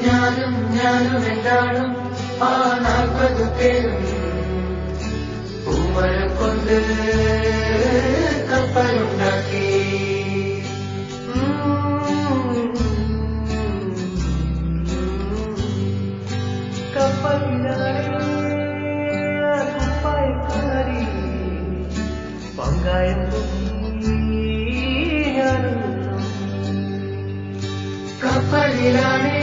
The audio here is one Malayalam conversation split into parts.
ഞാനും എന്താളും ആ 40 പേരും പൂമരം കൊണ്ട് കപ്പലുണ്ടാക്കി. കപ്പലിനായി കുപ്പായക്കാരി പങ്കായം കപ്പലിലാണ്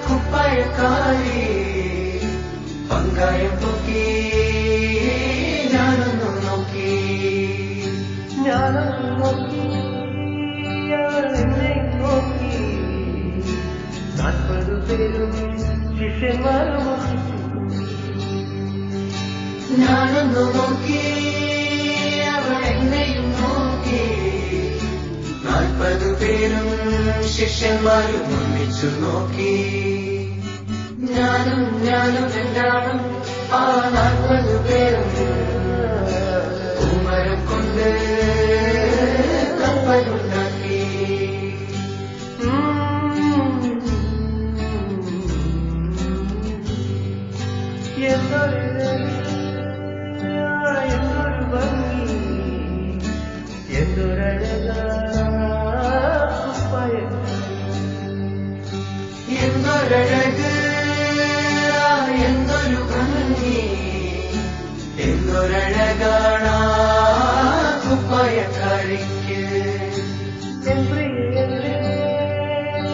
കുപ്പായക്കാരി പങ്കായം പൊക്കി ഞാനൊന്നു നോക്കി എന്നെ നോക്കി 40 പേരും ശിഷ്യന്മാരും ഞാനൊന്നു നോക്കി അവൾ എന്നെയും നോക്കി 40 പേരും ശിഷ്യന്മാരും ഒന്നിച്ചു നോക്കി. ഞാനും എന്താളും ആ 40 പേരും പൂമരം കൊണ്ട് കപ്പലുണ്ടാക്കി. എന്തൊരു ഭംഗി എന്തൊരഴക എന്തൊരഴക് എന്തൊരു ഭംഗി എന്തൊരഴകാണ കുപ്പായക്കാരിക്ക്.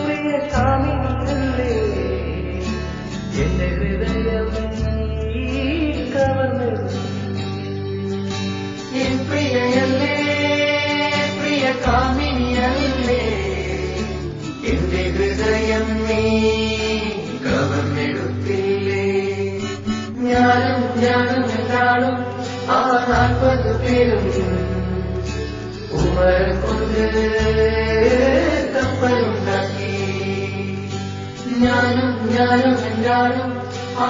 പ്രിയ കാമിനിയല്ലേ എന്റെ ഹൃദയം കവർന്നത്. എൻ പ്രിയയല്ലേ പ്രിയ കാമിനിയല്ലേ എന്റെ ഹൃദയം നീ കവർന്നെടുത്തില്ലേ. ഞാനും എന്താളും ആ 40 പേരും പൂമരം കൊണ്ട് കപ്പലുണ്ടാക്കി. ഞാനും എന്താളും ആ